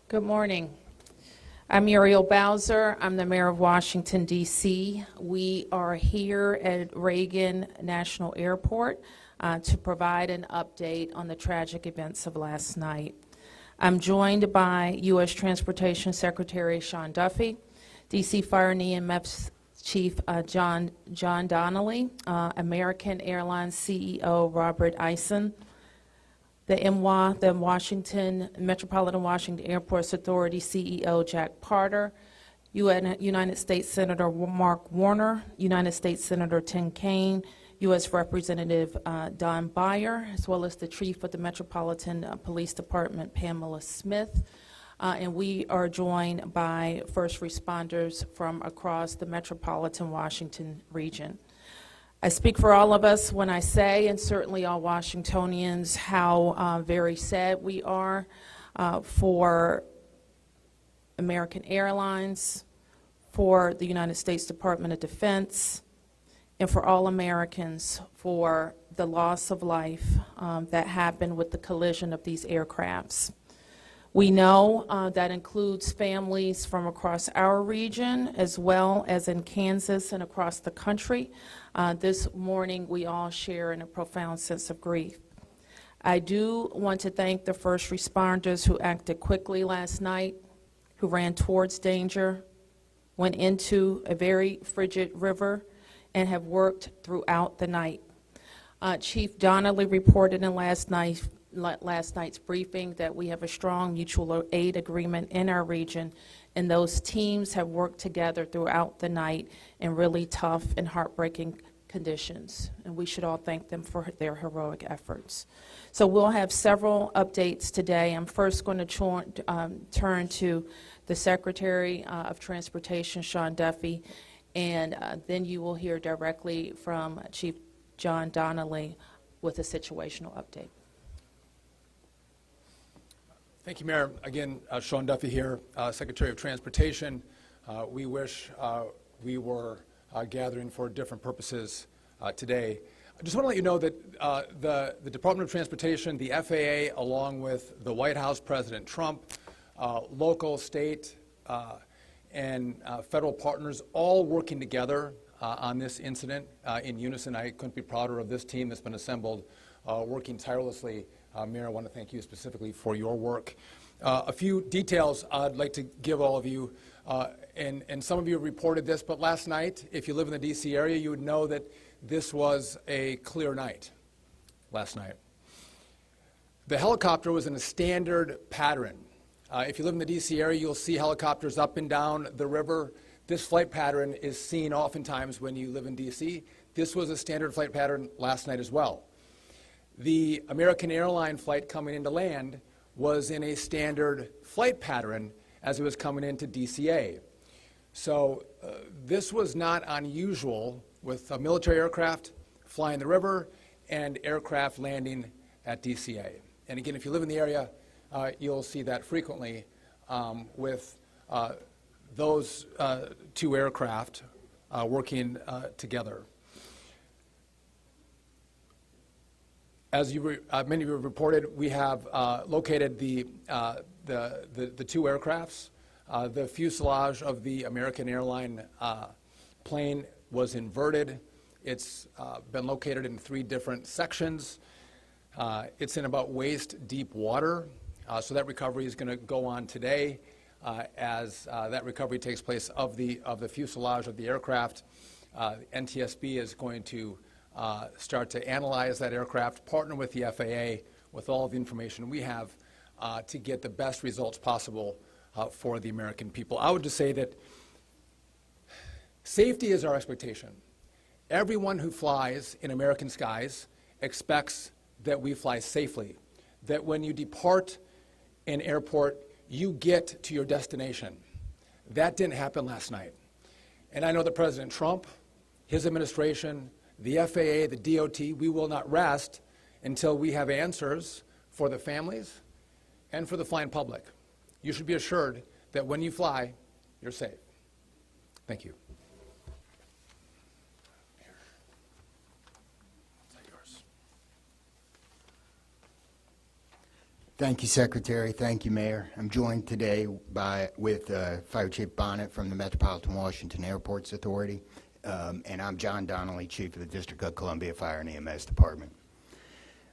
Good morning. I'm Muriel Bowser. I'm the mayor of Washington, D.C. We are here at Reagan National Airport to provide an update on the tragic events of last night. I'm joined by U.S. Transportation Secretary Sean Duffy, D.C. Fire and EMS Chief John Donnelly, American Airlines CEO Robert Eisen, the MWA, the Washington Metropolitan Washington Airports Authority CEO Jack Parter, United States Senator Mark Warner, United States Senator Tim Kaine, U.S. Representative Don Beyer, as well as the Chief of the Metropolitan Police Department, Pamela Smith. And we are joined by first responders from across the Metropolitan Washington region. I speak for all of us when I say, and certainly all Washingtonians, how very sad we are for American Airlines, for the United States Department of Defense, and for all Americans for the loss of life that happened with the collision of these aircrafts. We know that includes families from across our region as well as in Kansas and across the country. This morning we all share in a profound sense of grief. I do want to thank the first responders who acted quickly last night, who ran towards danger, went into a very frigid river, and have worked throughout the night. Chief Donnelly reported in last night's briefing that we have a strong mutual aid agreement in our region, and those teams have worked together throughout the night in really tough and heartbreaking conditions, and we should all thank them for their heroic efforts. So we'll have several updates today. I'm first going to turn to the Secretary of Transportation, Sean Duffy, and then you will hear directly from Chief John Donnelly with a situational update. Thank you, Mayor. Again, Sean Duffy here, Secretary of Transportation. We wish we were gathering for different purposes today. I just want to let you know that the Department of Transportation, the FAA, along with the White House, President Trump, local, state, and federal partners, all working together on this incident in unison. I couldn't be prouder of this team that's been assembled, working tirelessly. Mayor, I want to thank you specifically for your work. A few details I'd like to give all of you, and some of you reported this, but last night, if you live in the D.C. area, you would know that this was a clear night last night. The helicopter was in a standard pattern. If you live in the D.C. area, you'll see helicopters up and down the river. This flight pattern is seen oftentimes when you live in D.C. This was a standard flight pattern last night as well. The American Airlines flight coming into land was in a standard flight pattern as it was coming into DCA. So this was not unusual with a military aircraft flying the river and aircraft landing at DCA. And again, if you live in the area, you'll see that frequently with those two aircraft working together. As many of you have reported, we have located the two aircrafts. The fuselage of the American Airlines plane was inverted. It's been located in 3 different sections. It's in about waist-deep water, so that recovery is going to go on today as that recovery takes place of the fuselage of the aircraft. NTSB is going to start to analyze that aircraft, partner with the FAA with all the information we have to get the best results possible for the American people. I would just say that safety is our expectation. Everyone who flies in American skies expects that we fly safely, that when you depart an airport, you get to your destination. That didn't happen last night. And I know that President Trump, his administration, the FAA, the DOT, we will not rest until we have answers for the families and for the flying public. You should be assured that when you fly, you're safe. Thank you. Thank you, Secretary. Thank you, Mayor. I'm joined today with Fire Chief Bonnet from the Metropolitan Washington Airports Authority, and I'm John Donnelly, Chief of the District of Columbia Fire and EMS Department.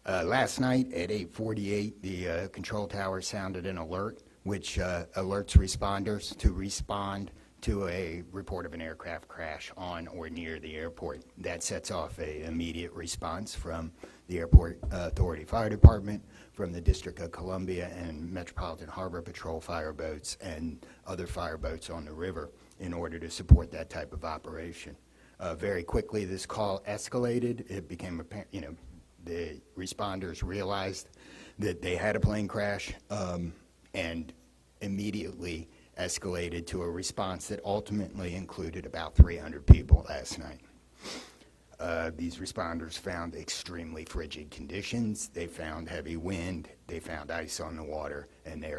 Last night at 8:48, the control tower sounded an alert, which alerts responders to respond to a report of an aircraft crash on or near the airport. That sets off an immediate response from the Airport Authority Fire Department, from the District of Columbia and Metropolitan Harbor Patrol fire boats and other fire boats on the river in order to support that type of operation. Very quickly, this call escalated. It became apparent, the responders realized that they had a plane crash and immediately escalated to a response that ultimately included about 300 people last night. These responders found extremely frigid conditions. They found heavy wind. They found ice on the water, and they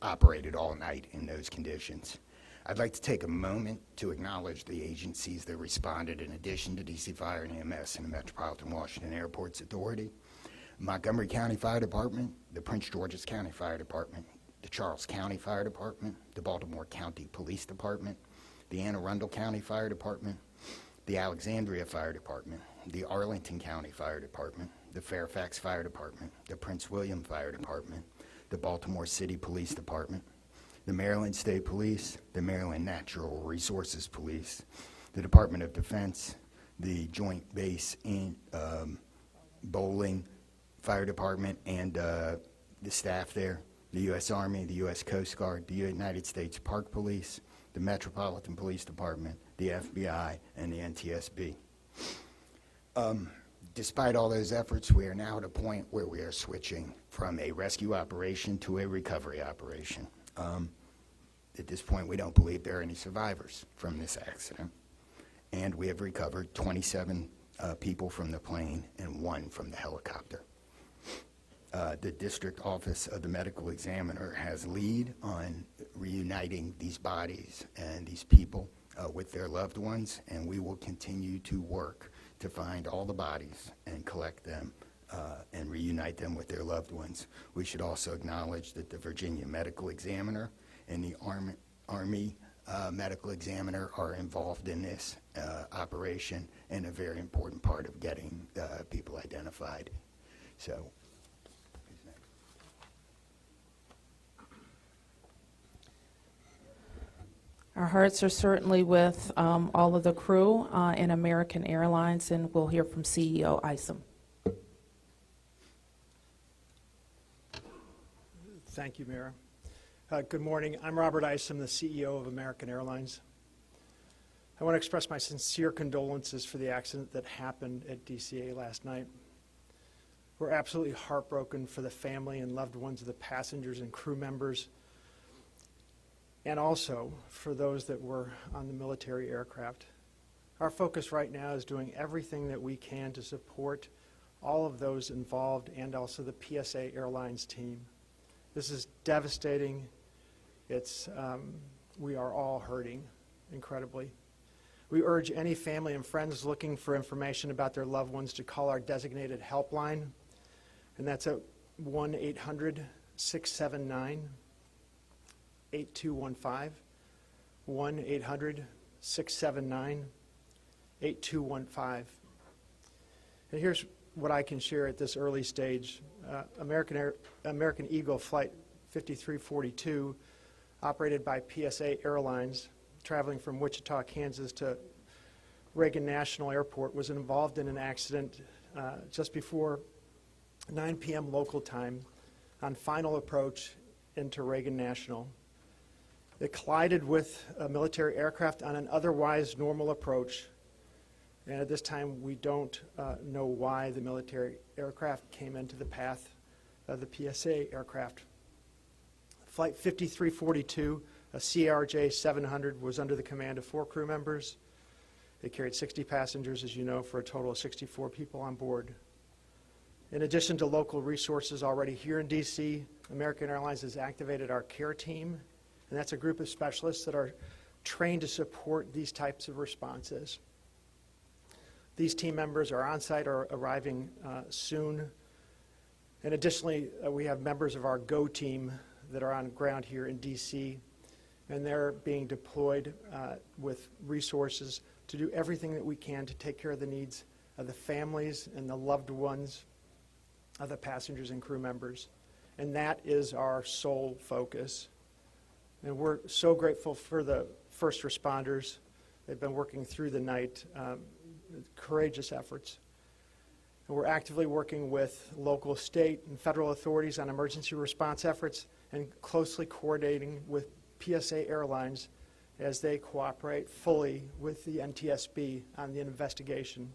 operated all night in those conditions. I'd like to take a moment to acknowledge the agencies that responded in addition to DC Fire and EMS and the Metropolitan Washington Airports Authority: Montgomery County Fire Department, the Prince George's County Fire Department, the Charles County Fire Department, the Baltimore County Police Department, the Anne Arundel County Fire Department, the Alexandria Fire Department, the Arlington County Fire Department, the Fairfax Fire Department, the Prince William Fire Department, the Baltimore City Police Department, the Maryland State Police, the Maryland Natural Resources Police, the Department of Defense, the Joint Base in Bowling Fire Department and the staff there, the U.S. Army, the U.S. Coast Guard, the United States Park Police, the Metropolitan Police Department, the FBI, and the NTSB. Despite all those efforts, we are now at a point where we are switching from a rescue operation to a recovery operation. At this point, we don't believe there are any survivors from this accident, and we have recovered 27 people from the plane and 1 from the helicopter. The District Office of the Medical Examiner has lead on reuniting these bodies and these people with their loved ones, and we will continue to work to find all the bodies and collect them and reunite them with their loved ones. We should also acknowledge that the Virginia Medical Examiner and the Army Medical Examiner are involved in this operation and a very important part of getting people identified. So. Our hearts are certainly with all of the crew in American Airlines, and we'll hear from CEO Isom. Thank you, Mayor. Good morning. I'm Robert Isom, the CEO of American Airlines. I want to express my sincere condolences for the accident that happened at DCA last night. We're absolutely heartbroken for the family and loved ones of the passengers and crew members, and also for those that were on the military aircraft. Our focus right now is doing everything that we can to support all of those involved and also the PSA Airlines team. This is devastating. We are all hurting incredibly. We urge any family and friends looking for information about their loved ones to call our designated helpline, and that's at 1-800-679-8215, 1-800-679-8215. And here's what I can share at this early stage. American Eagle Flight 5342, operated by PSA Airlines, traveling from Wichita, Kansas to Reagan National Airport, was involved in an accident just before 9 p.m. local time on final approach into Reagan National. It collided with a military aircraft on an otherwise normal approach, and at this time we don't know why the military aircraft came into the path of the PSA aircraft. Flight 5342, a CRJ 700, was under the command of 4 crew members. It carried 60 passengers, as you know, for a total of 64 people on board. In addition to local resources already here in DC, American Airlines has activated our care team, and that's a group of specialists that are trained to support these types of responses. These team members are on site or arriving soon, And additionally, we have members of our GO team that are on ground here in D.C., and they're being deployed with resources to do everything that we can to take care of the needs of the families and the loved ones of the passengers and crew members. And that is our sole focus. And we're so grateful for the first responders. They've been working through the night, courageous efforts. And we're actively working with local, state, and federal authorities on emergency response efforts and closely coordinating with PSA Airlines as they cooperate fully with the NTSB on the investigation.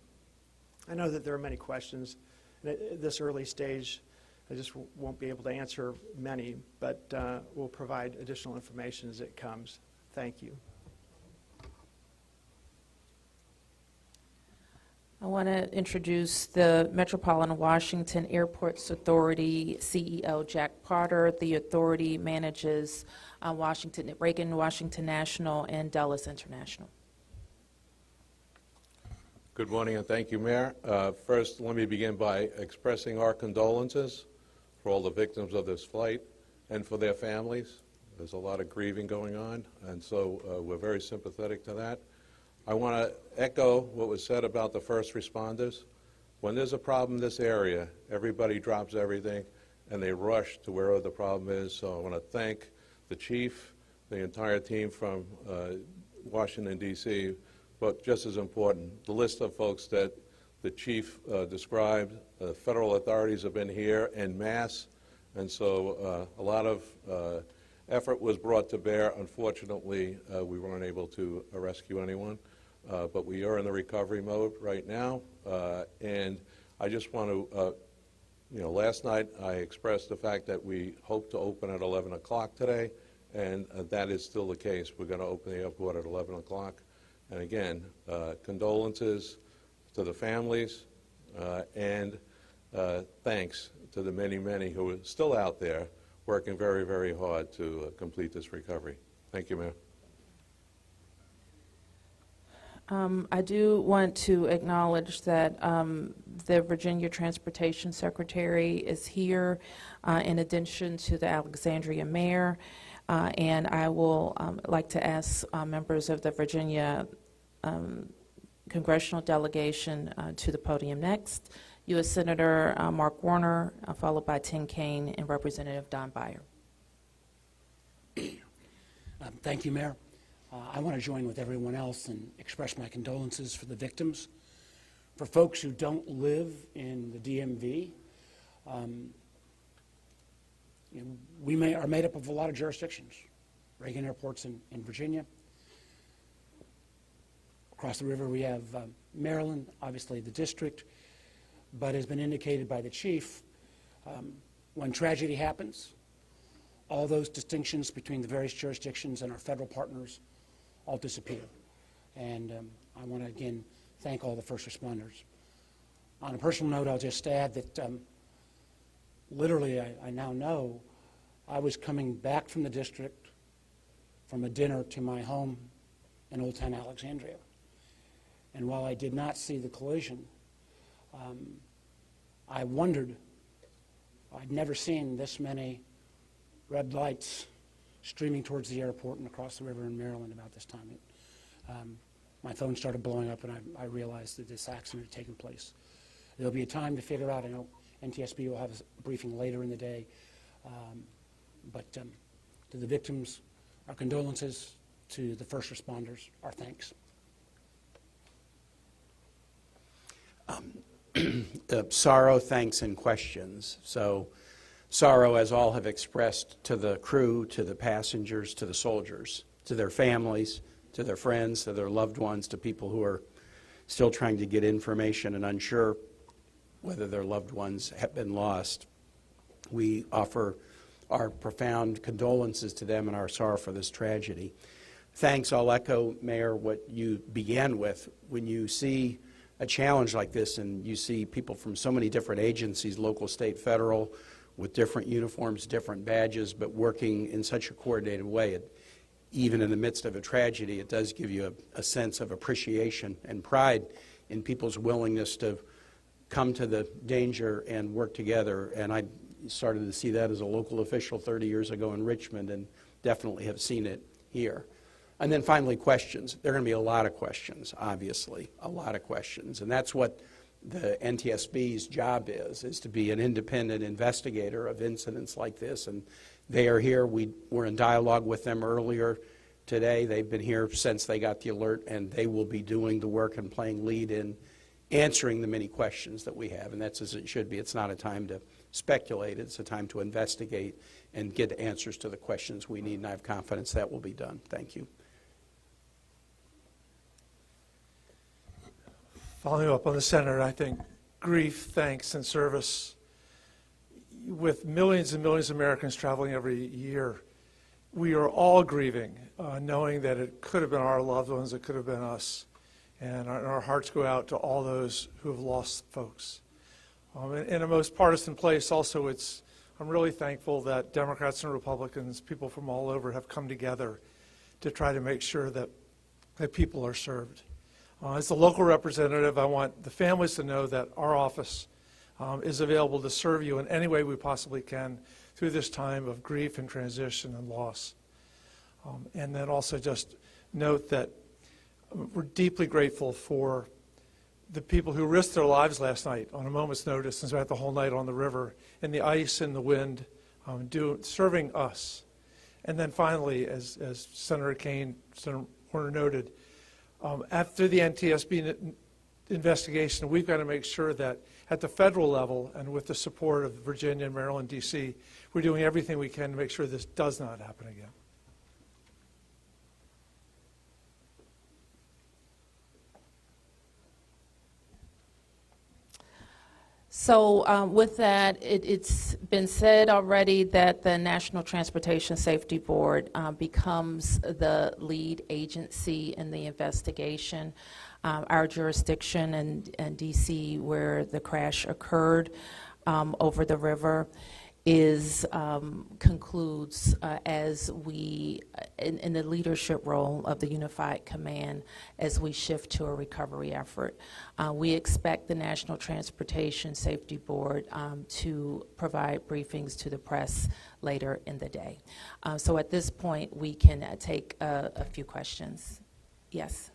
I know that there are many questions, and at this early stage, I just won't be able to answer many, but we'll provide additional information as it comes. Thank you. I want to introduce the Metropolitan Washington Airports Authority CEO, Jack Potter. The authority manages Reagan Washington National and Dulles International. Good morning and thank you, Mayor. First, let me begin by expressing our condolences for all the victims of this flight and for their families. There's a lot of grieving going on, and so we're very sympathetic to that. I want to echo what was said about the first responders. When there's a problem in this area, everybody drops everything and they rush to wherever the problem is. So I want to thank the chief, the entire team from Washington, D.C., but just as important, the list of folks that the chief described. Federal authorities have been here en masse, and so a lot of effort was brought to bear. Unfortunately, we weren't able to rescue anyone. But we are in the recovery mode right now, and I just want to, last night I expressed the fact that we hope to open at 11 o'clock today, and that is still the case. We're going to open the airport at 11 o'clock. And again, condolences to the families, and thanks to the many, many who are still out there working very, very hard to complete this recovery. Thank you, Mayor. I do want to acknowledge that the Virginia Transportation Secretary is here in addition to the Alexandria Mayor, and I will like to ask members of the Virginia congressional delegation to the podium next. U.S. Senator Mark Warner, followed by Tim Kaine and Representative Don Beyer. Thank you, Mayor. I want to join with everyone else and express my condolences for the victims. For folks who don't live in the DMV, we are made up of a lot of jurisdictions. Reagan Airport's in Virginia. Across the river we have Maryland, obviously the district, but as been indicated by the chief, when tragedy happens, all those distinctions between the various jurisdictions and our federal partners all disappear. And I want to again thank all the first responders. On a personal note, I'll just add that literally I now know I was coming back from the district from a dinner to my home in Old Town Alexandria. And while I did not see the collision, I wondered, I'd never seen this many red lights streaming towards the airport and across the river in Maryland about this time. My phone started blowing up, and I realized that this accident had taken place. There'll be a time to figure out. I know NTSB will have a briefing later in the day. But to the victims, our condolences. To the first responders, our thanks. Sorrow, thanks, and questions. So sorrow, as all have expressed, to the crew, to the passengers, to the soldiers, to their families, to their friends, to their loved ones, to people who are still trying to get information and unsure whether their loved ones have been lost. We offer our profound condolences to them and our sorrow for this tragedy. Thanks, I'll echo, Mayor, what you began with. When you see a challenge like this and you see people from so many different agencies, local, state, federal, with different uniforms, different badges, but working in such a coordinated way, even in the midst of a tragedy, it does give you a sense of appreciation and pride in people's willingness to come to the danger and work together. And I started to see that as a local official 30 years ago in Richmond, and definitely have seen it here. And then finally, questions. There are going to be a lot of questions, obviously, a lot of questions. And that's what the NTSB's job is to be an independent investigator of incidents like this. And they are here. We were in dialogue with them earlier today. They've been here since they got the alert, and they will be doing the work and playing lead in answering the many questions that we have. And that's as it should be. It's not a time to speculate. It's a time to investigate and get answers to the questions we need, and I have confidence that will be done. Thank you. Following up on the Senator, I think grief, thanks, and service, with millions and millions of Americans traveling every year, we are all grieving, knowing that it could have been our loved ones, it could have been us. And our hearts go out to all those who have lost folks. In a most partisan place, also, I'm really thankful that Democrats and Republicans, people from all over, have come together to try to make sure that people are served. As the local representative, I want the families to know that our office is available to serve you in any way we possibly can through this time of grief and transition and loss. And then also just note that we're deeply grateful for the people who risked their lives last night on a moment's notice and spent the whole night on the river in the ice and the wind, serving us. And then finally, as Senator Kane, Senator Warner noted, after the NTSB investigation, we've got to make sure that at the federal level and with the support of Virginia, Maryland, D.C., we're doing everything we can to make sure this does not happen again. So with that, it's been said already that the National Transportation Safety Board becomes the lead agency in the investigation. Our jurisdiction in D.C., where the crash occurred over the river, concludes as we, in the leadership role of the Unified Command, as we shift to a recovery effort. We expect the National Transportation Safety Board to provide briefings to the press later in the day. So at this point, we can take a few questions. Yes?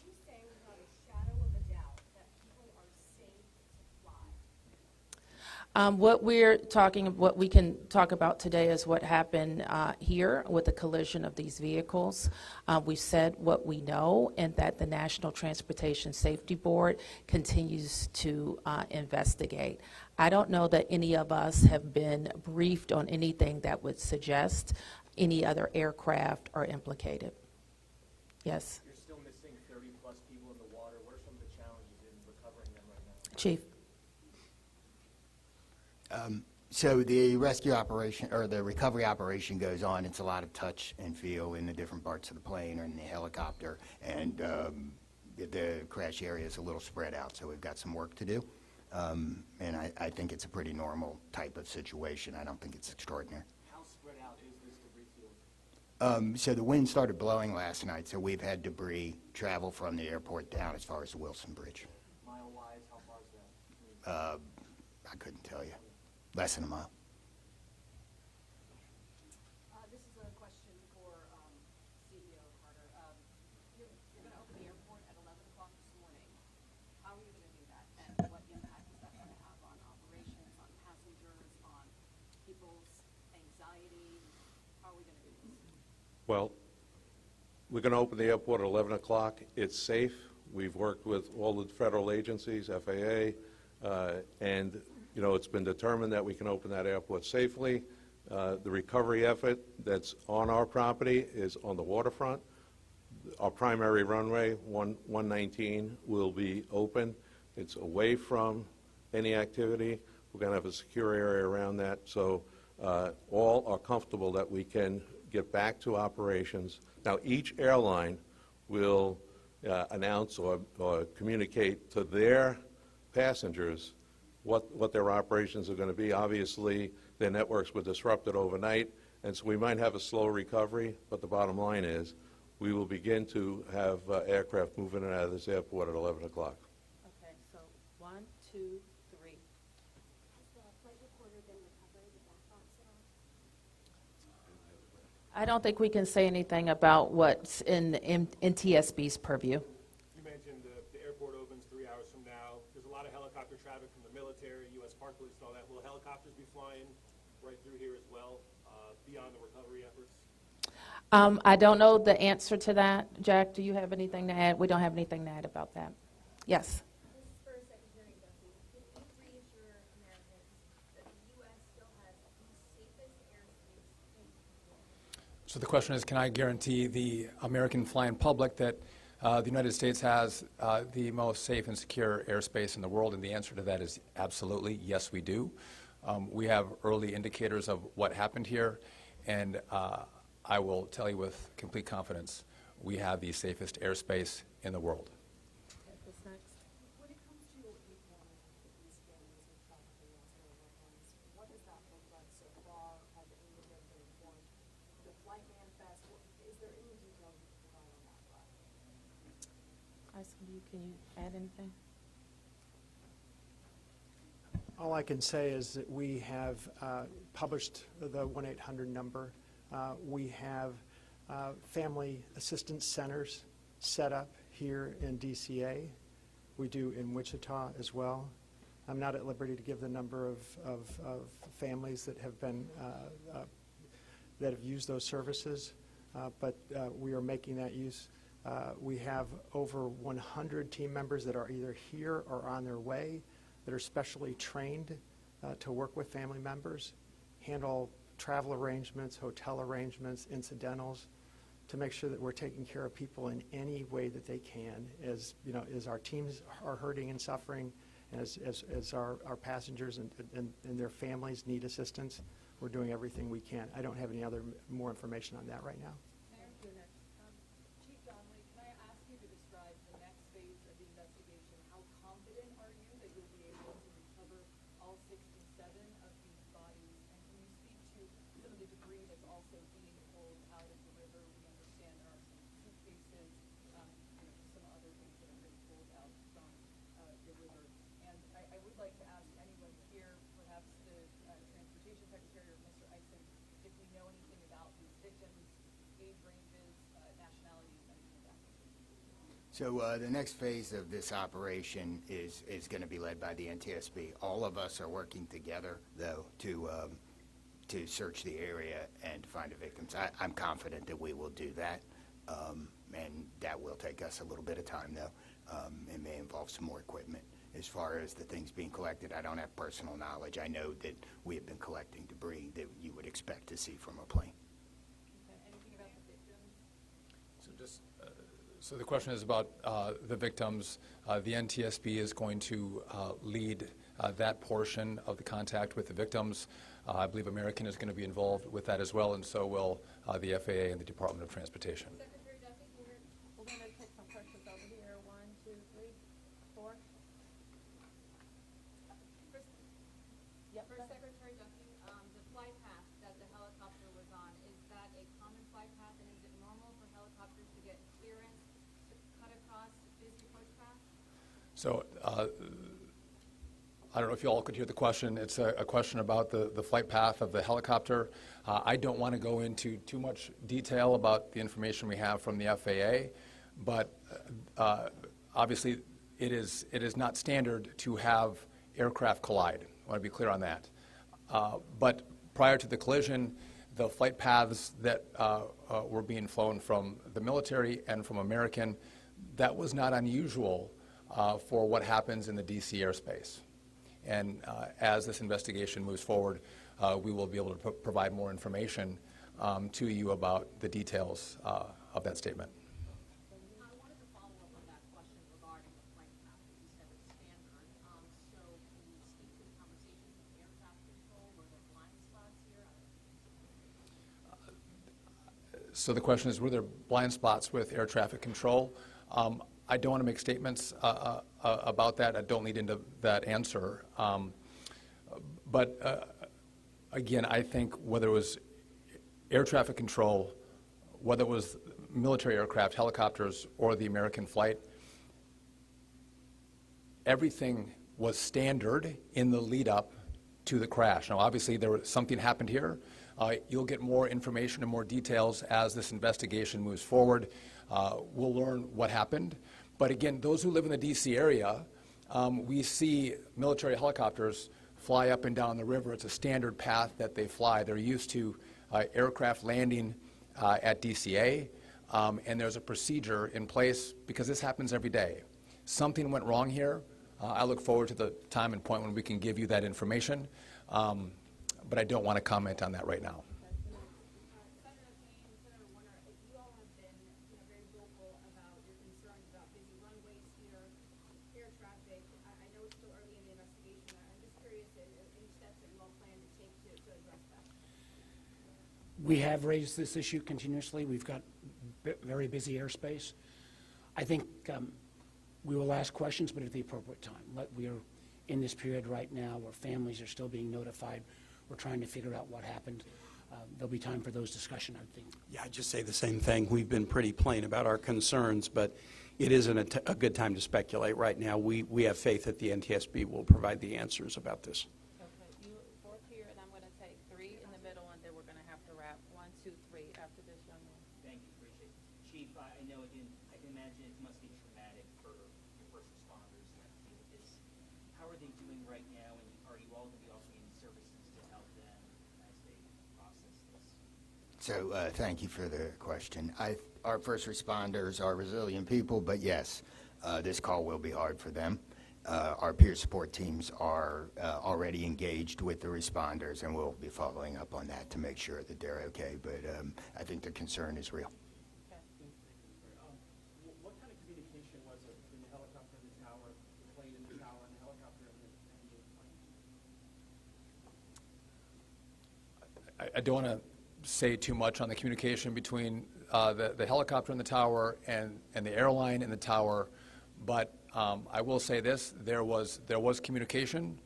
Can you say without a shadow of a doubt that people are safe to fly? What we can talk about today is what happened here with the collision of these vehicles. We said what we know, and that the National Transportation Safety Board continues to investigate. I don't know that any of us have been briefed on anything that would suggest any other aircraft are implicated. Yes? You're still missing 30-plus people in the water. What are some of the challenges in recovering them right now? Chief? So the rescue operation, or the recovery operation, goes on. It's a lot of touch and feel in the different parts of the plane or in the helicopter, and the crash area is a little spread out, so we've got some work to do. And I think it's a pretty normal type of situation. I don't think it's extraordinary. How spread out is this debris field? So the wind started blowing last night, so we've had debris travel from the airport down as far as the Wilson Bridge. Mile-wise, how far is that? I couldn't tell you. Less than a mile. This is a question for CEO Carter. You're going to open the airport at 11 o'clock this morning. How are you going to do that? And what impact is that going to have on operations, on passengers, on people's anxiety? How are we going to do this? Well, we're going to open the airport at 11 o'clock. It's safe. We've worked with all the federal agencies, FAA, and you know, it's been determined that we can open that airport safely. The recovery effort that's on our property is on the waterfront. Our primary runway, 119, will be open. It's away from any activity. We're going to have a secure area around that, so all are comfortable that we can get back to operations. Now, each airline will announce or communicate to their passengers what their operations are going to be. Obviously, their networks were disrupted overnight, and so we might have a slow recovery, but the bottom line is we will begin to have aircraft moving in and out of this airport at 11 o'clock. Okay, so 1, 2, 3. Has the flight recorder been recovered? I don't think we can say anything about what's in NTSB's purview. You mentioned the airport opens 3 hours from now. There's a lot of helicopter traffic from the military, U.S. Park Police, and all that. Will helicopters be flying right through here as well, beyond the recovery efforts? I don't know the answer to that. Jack, do you have anything to add? We don't have anything to add about that. Yes. This is for Secretary Duffy. Can you reassure Americans that the U.S. still has the safest airspace in the world? So the question is, can I guarantee the American flying public that the United States has the most safe and secure airspace in the world? And the answer to that is absolutely, yes, we do. We have early indicators of what happened here, and I will tell you with complete confidence, we have the safest airspace in the world. When it comes to informing these families who probably lost their loved ones, what does that look like so far? Have any of them been informed? The flight manifest, is there any details you can provide on that front? Can you add anything? All I can say is that we have published the 1-800 number. We have family assistance centers set up here in DCA. We do in Wichita as well. I'm not at liberty to give the number of families that have been that have used those services, but we are making that use. We have over 100 team members that are either here or on their way that are specially trained to work with family members, handle travel arrangements, hotel arrangements, incidentals, to make sure that we're taking care of people in any way that they can, as you know, as our teams are hurting and suffering, and as our passengers and their families need assistance. We're doing everything we can. I don't have any more information on that right now. Chief Donnelly, can I ask you to describe the next phase of the investigation? How confident are you that you'll be able to recover all 67 of these bodies? And can you speak to some of the debris that's also being pulled out of the river? We understand there are some suitcases, some other things that have been pulled out from the river. And I would like to ask anyone here, perhaps the Transportation Secretary or Mr. Eisen, if we know anything about these victims, age ranges, nationalities, anything of that nature. So the next phase of this operation is going to be led by the NTSB. All of us are working together, though, to search the area and to find the victims. I'm confident that we will do that, and that will take us a little bit of time, though. It may involve some more equipment. As far as the things being collected, I don't have personal knowledge. I know that we have been collecting debris that you would expect to see from a plane. Anything about the victims? So the question is about the victims. The NTSB is going to lead that portion of the contact with the victims. I believe American is going to be involved with that as well, and so will the FAA and the Department of Transportation. Secretary Duffy, we're going to take some questions over here. 1, 2, 3, 4. For Secretary Duffy, the flight path that the helicopter was on, is that a common flight path, and is it normal for helicopters to get clearance to cut across busy push path? So I don't know if you all could hear the question. It's a question about the flight path of the helicopter. I don't want to go into too much detail about the information we have from the FAA, but obviously it is not standard to have aircraft collide. I want to be clear on that. But prior to the collision, the flight paths that were being flown from the military and from American, that was not unusual for what happens in the DC airspace. And as this investigation moves forward, we will be able to provide more information to you about the details of that statement. I wanted to follow up on that question regarding the flight path. You said it's standard. So can you speak to the conversations with air traffic control? Were there blind spots here? So the question is, were there blind spots with air traffic control? I don't want to make statements about that. I don't lead into that answer. But again, I think whether it was air traffic control, whether it was military aircraft, helicopters, or the American flight, everything was standard in the lead up to the crash. Now, obviously, something happened here. You'll get more information and more details as this investigation moves forward. We'll learn what happened. But again, those who live in the D.C. area, we see military helicopters fly up and down the river. It's a standard path that they fly. They're used to aircraft landing at DCA, and there's a procedure in place because this happens every day. Something went wrong here. I look forward to the time and point when we can give you that information, but I don't want to comment on that right now. Senator Kane, Senator Warner, you all have been, very vocal about your concerns about busy runways here, air traffic. I know it's still early in the investigation. I'm just curious, any steps that you all plan to take to address that? We have raised this issue continuously. We've got very busy airspace. I think we will ask questions, but at the appropriate time. We are in this period right now where families are still being notified. We're trying to figure out what happened. There'll be time for those discussions, I think. Yeah, I'd just say the same thing. We've been pretty plain about our concerns, but it isn't a good time to speculate right now. We have faith that the NTSB will provide the answers about this. Okay, you fourth here, and I'm going to take three in the middle, and then we're going to have to wrap. 1, 2, 3 after this young man. Thank you, appreciate it. Chief, I know, again, I can imagine it must be traumatic for your first responders to have to deal with this. How are they doing right now, and are you all going to be offering any services to help them as they process this? So thank you for the question. Our first responders are resilient people, but yes, this call will be hard for them. Our peer support teams are already engaged with the responders, and we'll be following up on that to make sure that they're okay. But I think the concern is real. What kind of communication was it between the helicopter and the tower, the plane and the tower, and the helicopter and the plane? I don't want to say too much on the communication between the helicopter and the tower and the airline and the tower, but I will say this: there was communication.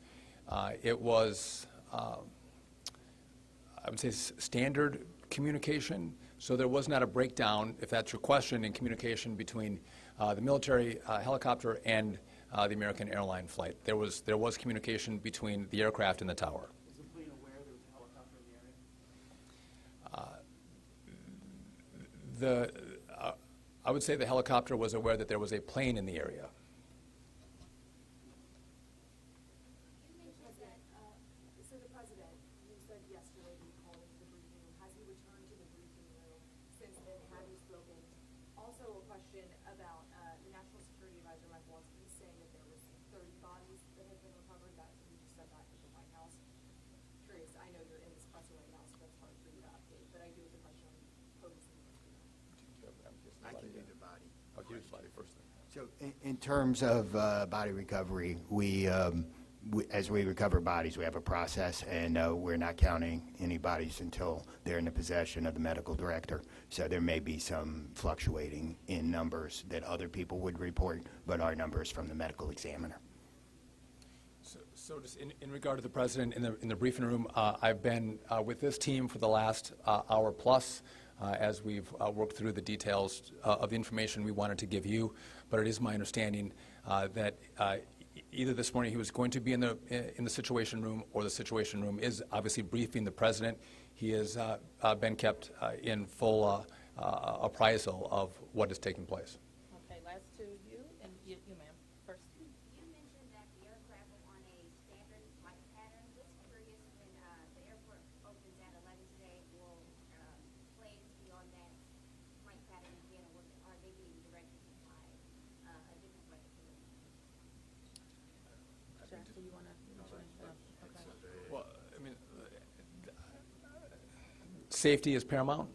It was, I would say, standard communication. So there was not a breakdown, if that's your question, in communication between the military helicopter and the American Airline flight. There was communication between the aircraft and the tower. Was the plane aware there was a helicopter in the area? I would say the helicopter was aware that there was a plane in the area. You mentioned that, so the president, you said yesterday he called into the briefing room. Has he returned to the briefing room since then? Have you spoken? Also a question about the National Security Advisor, Mike Walsh, he's saying that there was 30 bodies that have been recovered. That he just said that at the White House. Curious, I know you're in this press right now, so that's hard for you to update, but I do have a question on posing. I can do the body. I'll give you the slide first. So in terms of body recovery, as we recover bodies, we have a process, and we're not counting any bodies until they're in the possession of the medical director. So there may be some fluctuating in numbers that other people would report, but our numbers from the medical examiner. So just in regard to the president, in the briefing room, I've been with this team for the last hour plus as we've worked through the details of the information we wanted to give you. But it is my understanding that either this morning he was going to be in the Situation Room, or the Situation Room is obviously briefing the president. He has been kept in full appraisal of what is taking place. Okay, last two, you, and you ma'am, first. You mentioned that the aircraft was on a standard flight pattern. Just curious, when the airport opens at 11 today, will planes be on that flight pattern again, or are they being directed to fly a different flight pattern? Jack, do you want to? Okay. Well, I mean, safety is paramount,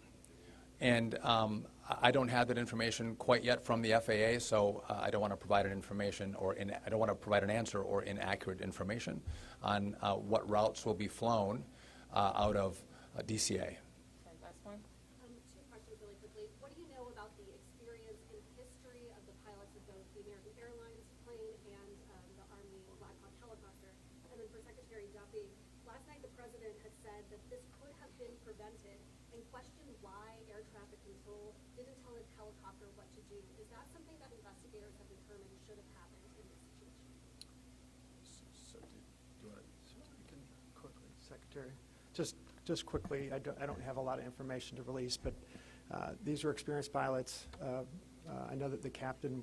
and I don't have that information quite yet from the FAA, so I don't want to provide an information I don't want to provide an answer or inaccurate information on what routes will be flown out of DCA. Okay, last one. Two questions really quickly. What do you know about the experience and history of the pilots of both the American Airlines plane and the Army Black Hawk helicopter? And then for Secretary Duffy, last night the president had said that this could have been prevented and questioned why air traffic control didn't tell his helicopter what to do. Is that something that investigators have determined should have happened in this situation? So do you want to? Quickly, Secretary. Just just quickly, I don't have a lot of information to release, but these were experienced pilots. I know that the captain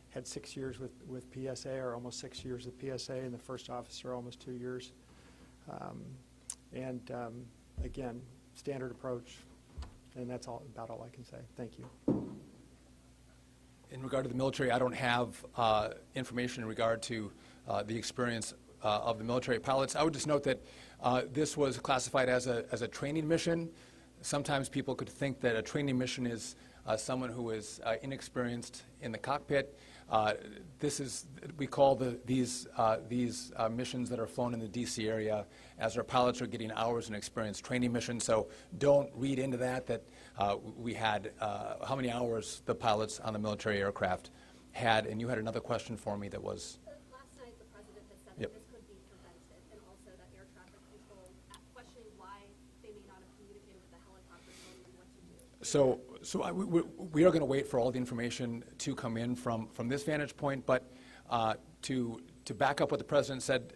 had 6 years with PSA, or almost 6 years with PSA, and the first officer almost 2 years. Again, standard approach, and that's about all I can say. Thank you. In regard to the military, I don't have information in regard to the experience of the military pilots. I would just note that this was classified as a training mission. Sometimes people could think that a training mission is someone who is inexperienced in the cockpit. We call these missions that are flown in the D.C. area as our pilots are getting hours in experience training missions. So don't read into that we had how many hours the pilots on the military aircraft had. And you had another question for me that was. Last night, the president had said Yep. that this could be prevented, and also that air traffic control, questioning why they may not have communicated with the helicopter telling them what to do. We are going to wait for all the information to come in from this vantage point, but to back up what the president said,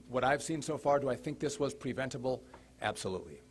what I've seen so far, do I think this was preventable? Absolutely.